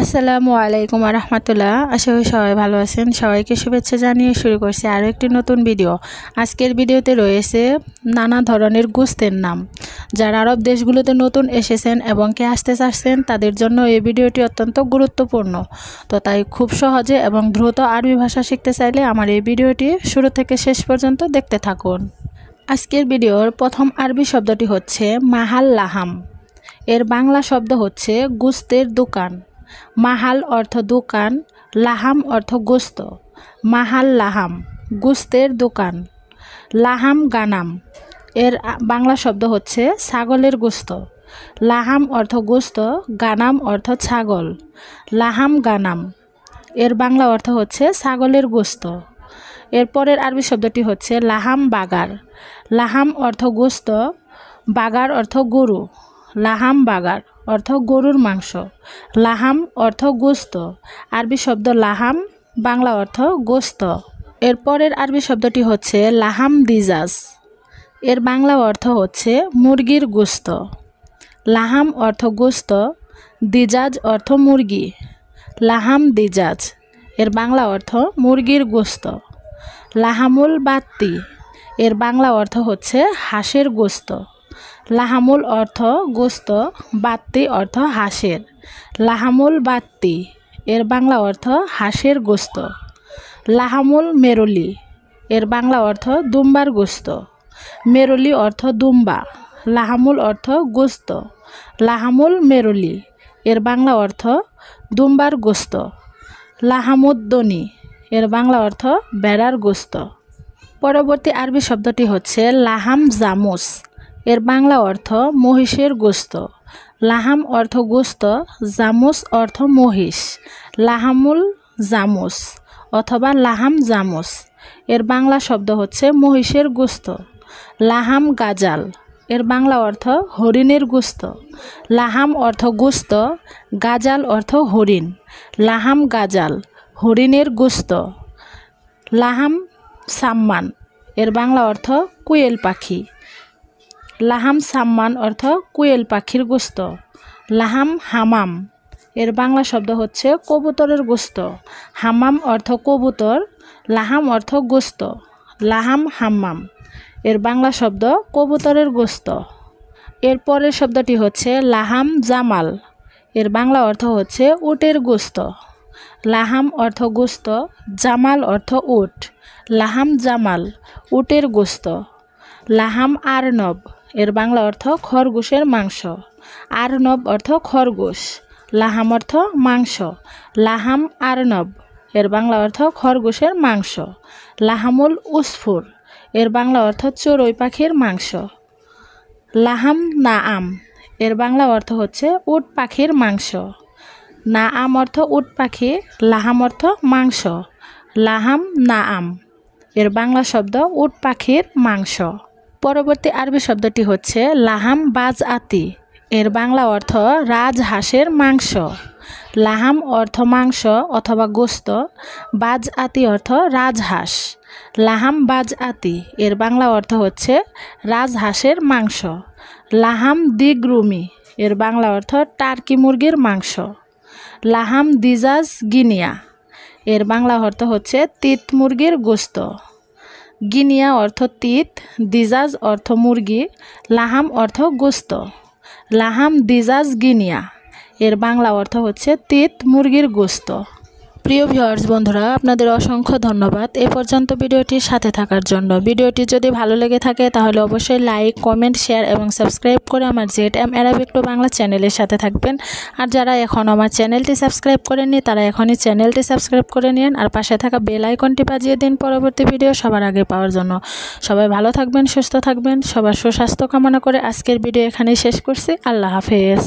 আসসালামু আলাইকুম রহমতুল্লাহ। আশা করি সবাই ভালো আছেন। সবাইকে শুভেচ্ছা জানিয়ে শুরু করছি আরও একটি নতুন ভিডিও। আজকের ভিডিওতে রয়েছে নানা ধরনের গোশতের নাম। যারা আরব দেশগুলোতে নতুন এসেছেন এবং কে আসতে চাচ্ছেন তাদের জন্য এই ভিডিওটি অত্যন্ত গুরুত্বপূর্ণ। তো তাই খুব সহজে এবং দ্রুত আরবি ভাষা শিখতে চাইলে আমার এই ভিডিওটি শুরু থেকে শেষ পর্যন্ত দেখতে থাকুন। আজকের ভিডিওর প্রথম আরবি শব্দটি হচ্ছে মাহাল লাহাম। এর বাংলা শব্দ হচ্ছে গোশতের দোকান। মাহাল অর্থ দোকান, লাহাম অর্থ গোশত। মাহাল লাহাম গোশতের দোকান। লাহাম গানাম এর বাংলা শব্দ হচ্ছে ছাগলের গোশত। লাহাম অর্থ গোশত, গানাম অর্থ ছাগল। লাহাম গানাম এর বাংলা অর্থ হচ্ছে ছাগলের গোশত। এরপরের আরবি শব্দটি হচ্ছে লাহাম বাগার। লাহাম অর্থ গোশত, বাগার অর্থ গরু। লাহাম বাগার অর্থ গরুর মাংস। লাহাম অর্থ গোশত। আরবি শব্দ লাহাম, বাংলা অর্থ গোশত। এরপরের আরবি শব্দটি হচ্ছে লাহাম দিজাজ। এর বাংলা অর্থ হচ্ছে মুরগির গোশত। লাহাম অর্থ গোশত, দিজাজ অর্থ মুরগি। লাহাম দিজাজ এর বাংলা অর্থ মুরগির গোশত। লাহামুল বাত্তি এর বাংলা অর্থ হচ্ছে হাঁসের গোশত। লাহামুল অর্থ গোশত, বাত্তি অর্থ হাঁসের। লাহামুল বাত্তি এর বাংলা অর্থ হাঁসের গোশত। লাহামুল মেরুলি এর বাংলা অর্থ দুম্বার গোশত। মেরুলি অর্থ দুম্বা। লাহামুল অর্থ গোশত। লাহামুল মেরুলি এর বাংলা অর্থ দুম্বার গোশত। লাহামুদ্দনি এর বাংলা অর্থ ভেড়ার গোশত। পরবর্তী আরবি শব্দটি হচ্ছে লাহাম জামুস। এর বাংলা অর্থ মহিষের গোশত। লাহাম অর্থ গোশত, জামুস অর্থ মহিষ। লাহামুল জামুস অথবা লাহাম জামুস এর বাংলা শব্দ হচ্ছে মহিষের গোশত। লাহাম গাজাল এর বাংলা অর্থ হরিণের গোশত। লাহাম অর্থ গোশত, গাজাল অর্থ হরিণ। লাহাম গাজাল হরিণের গোশত। লাহাম সাম্মান এর বাংলা অর্থ কোয়েল পাখি। লাহাম সাম্মান অর্থ কোয়েল পাখির গোশত। লাহাম হামাম এর বাংলা শব্দ হচ্ছে কবুতরের গোশত। হামাম অর্থ কবুতর, লাহাম অর্থ গোশত। লাহাম হাম্মাম এর বাংলা শব্দ কবুতরের গোশত। এর পরের শব্দটি হচ্ছে লাহাম জামাল। এর বাংলা অর্থ হচ্ছে উটের গোশত। লাহাম অর্থ গোশত, জামাল অর্থ উট। লাহাম জামাল উটের গোশত। লাহাম আরনব এর বাংলা অর্থ খরগোশের মাংস। আরনব অর্থ খরগোশ। লাহাম অর্থ মাংস। লাহাম আরনব এর বাংলা অর্থ খরগোশের মাংস। লাহামুল উসফুর এর বাংলা অর্থ চড়ুই পাখির মাংস। লাহাম নাআম এর বাংলা অর্থ হচ্ছে উট পাখির মাংস। নাআম অর্থ উট পাখি, লাহাম অর্থ মাংস। লাহাম নাআম এর বাংলা শব্দ উট পাখির মাংস। পরবর্তী আরবি শব্দটি হচ্ছে লাহাম বাজ আতি। এর বাংলা অর্থ রাজহাঁসের মাংস। লাহাম অর্থ মাংস অথবা গোশত, বাজ আতি অর্থ রাজহাঁস। লাহাম বাজ আতি এর বাংলা অর্থ হচ্ছে রাজহাঁসের মাংস। লাহাম দিগরুমি এর বাংলা অর্থ টার্কি মুরগির মাংস। লাহাম দিজাজ গিনিয়া এর বাংলা অর্থ হচ্ছে তিত মুরগির গোশত। গিনিয়া অর্থ তিত, দিজাজ অর্থ মুরগি, লাহাম অর্থ গোশত। লাহাম দিজাজ গিনিয়া এর বাংলা অর্থ হচ্ছে তিত মুরগির গোশত। প্রিয় ভিউয়ার্স বন্ধুরা, আপনাদের অসংখ্য ধন্যবাদ এ পর্যন্ত ভিডিওটির সাথে থাকার জন্য। ভিডিওটি যদি ভালো লেগে থাকে তাহলে অবশ্যই লাইক, কমেন্ট, শেয়ার এবং সাবস্ক্রাইব করে আমার ZM Arabic to বাংলা চ্যানেলের সাথে থাকবেন। আর যারা এখন আমার চ্যানেলটি সাবস্ক্রাইব করেননি তারা এখনই চ্যানেলটি সাবস্ক্রাইব করে নিন আর পাশে থাকা বেল আইকনটি বাজিয়ে দিন পরবর্তী ভিডিও সবার আগে পাওয়ার জন্য। সবাই ভালো থাকবেন, সুস্থ থাকবেন। সবার সুস্বাস্থ্য কামনা করে আজকের ভিডিও এখানেই শেষ করছি। আল্লাহ হাফেজ।